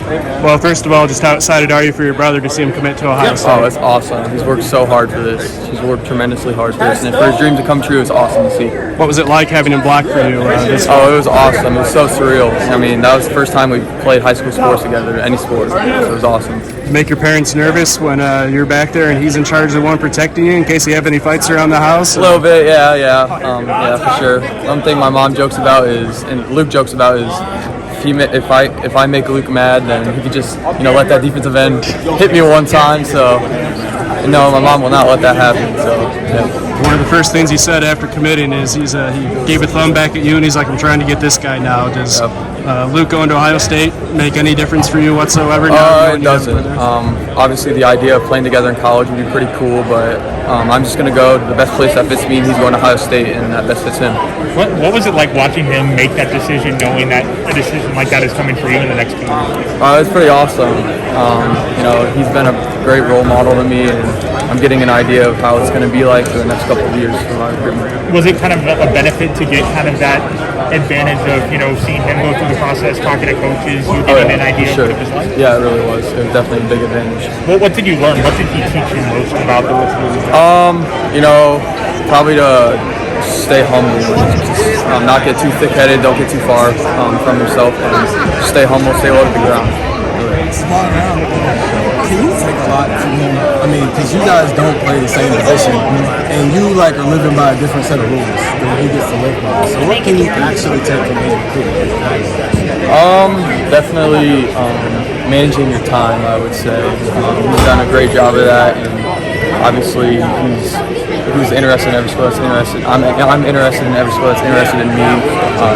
Well, first of all, just how excited are you for your brother to see him commit to Ohio State? Oh, it's awesome. He's worked so hard for this. He's worked tremendously hard for this, and for his dream to come true, it's awesome to see. What was it like having him block for you? Oh, it was awesome. It was so surreal. I mean, that was the first time we played high school sports together, any sport. So it was awesome. Make your parents nervous when you're back there and he's in charge of the one protecting you in case you have any fights around the house? A little bit, yeah, for sure. One thing my mom jokes about is, and Luke jokes about is, if I make Luke mad, then he could just let that defensive end hit me one time. So no, my mom will not let that happen. So yeah. One of the first things he said after committing is he gave a thumb back at you and he's like, I'm trying to get this guy now. Does Luke going to Ohio State make any difference for you whatsoever? It doesn't. Obviously, the idea of playing together in college would be pretty cool, but I'm just going to go to the best place that fits me, and he's going to Ohio State, and that best fits him. What was it like watching him make that decision, knowing that a decision like that is coming for you in the next 2 years? It's pretty awesome. He's been a great role model to me, and I'm getting an idea of how it's going to be like for the next couple of years for my recruitment. Was it kind of a benefit to get kind of that advantage of seeing him go through the process, talking to coaches, you getting an idea of what it was like? Yeah, it really was. It was definitely a big advantage. What did you learn? What did he teach you most about the recruiting? Probably to stay humble, not get too thick-headed, don't get too far from yourself, and stay humble, stay low to the ground. Can you take a lot from him? I mean, because you guys don't play the same position, and you are living by a different set of rules than he gets to live by. So what can you actually take from him? Definitely managing your time, I would say. He's done a great job of that, and obviously he's interested in every sport that's interested. I'm interested in every sport that's interested in me.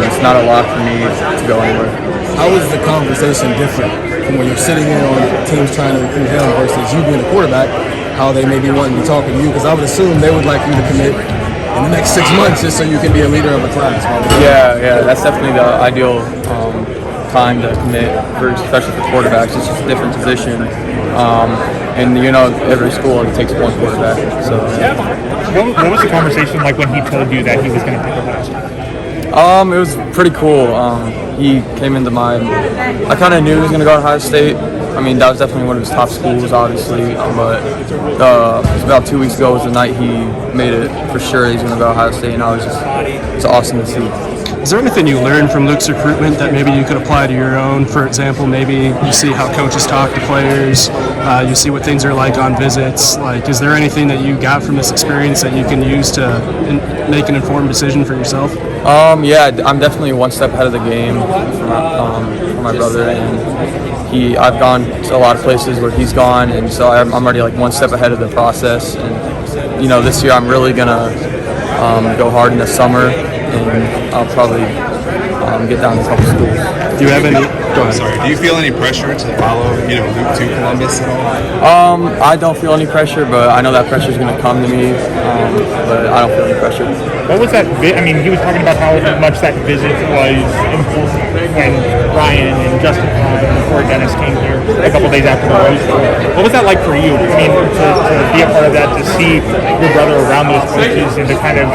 It's not a lot for me to go anywhere. How is the conversation different from when you're sitting in on teams trying to recruit him versus you being a quarterback, how they may be wanting to be talking to you? Because I would assume they would like you to commit in the next 6 months just so you can be a leader of a class. Yeah, that's definitely the ideal time to commit, especially for quarterbacks. It's just a different position. And every school takes one quarterback. So what was the conversation like when he told you that he was going to pick Ohio State? It was pretty cool. He came into I kind of knew he was going to go to Ohio State. I mean, that was definitely one of his top schools, obviously. But it was about 2 weeks ago was the night he made it for sure he's going to go to Ohio State, and it's awesome to see. Is there anything you learned from Luke's recruitment that maybe you could apply to your own? For example, maybe you see how coaches talk to players, you see what things are like on visits. Is there anything that you got from this experience that you can use to make an informed decision for yourself? Yeah, I'm definitely one step ahead of the game for my brother, and I've gone to a lot of places where he's gone, and so I'm already one step ahead of the process. And this year I'm really gonna go hard in the summer, and I'll probably get down to a couple schools. Do you have any? Go ahead. Sorry. Do you feel any pressure to follow, Luke to Columbus at all? I don't feel any pressure, but I know that pressure is going to come to me. But I don't feel any pressure. What was that? He was talking about how much that visit was important when Ryan and Justin and before Dennis came here a couple days after the Rose Bowl. What was that like for you? To be a part of that, to see your brother around those coaches, and to kind of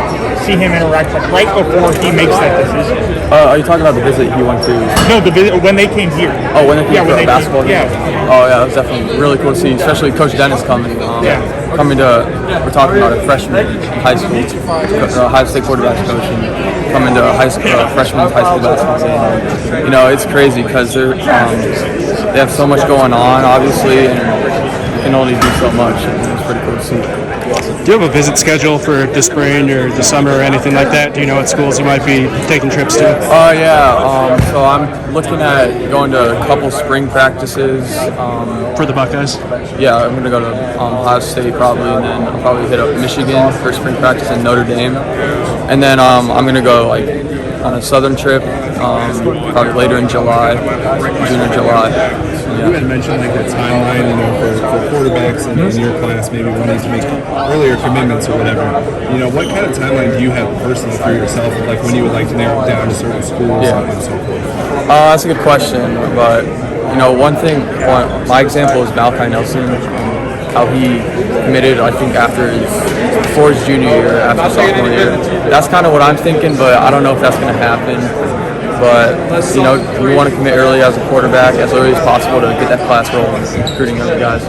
see him interact right before he makes that decision. Are you talking about the visit he went to? No, the visit when they came here. Oh, when they came for a basketball game? Yeah. Oh, yeah, that was definitely really cool to see, especially Coach Dennis coming. We're talking about a freshman in high school, Ohio State quarterback coach, and coming to a freshman's high school basketball game. It's crazy because they have so much going on, obviously, and you can only do so much, and it's pretty cool to see. Do you have a visit schedule for the spring or the summer or anything like that? Do you know what schools you might be taking trips to? Yeah. So I'm looking at going to a couple spring practices. For the Buckeyes? Yeah, I'm going to go to Ohio State probably, and then I'll probably hit up Michigan for spring practice and Notre Dame. And then I'm going to go on a southern trip probably later in July, June or July. You had mentioned the timeline, for quarterbacks in your class, maybe wanting to make earlier commitments or whatever. What kind of timeline do you have personally for yourself, when you would like to narrow it down to certain schools and so forth? That's a good question, but one thing, my example is Malachi Nelson, how he committed, I think, before his junior year, after sophomore year. That's kind of what I'm thinking, but I don't know if that's going to happen. But, you know, we want to commit early as a quarterback, as early as possible to get that class rolling, recruiting young guys.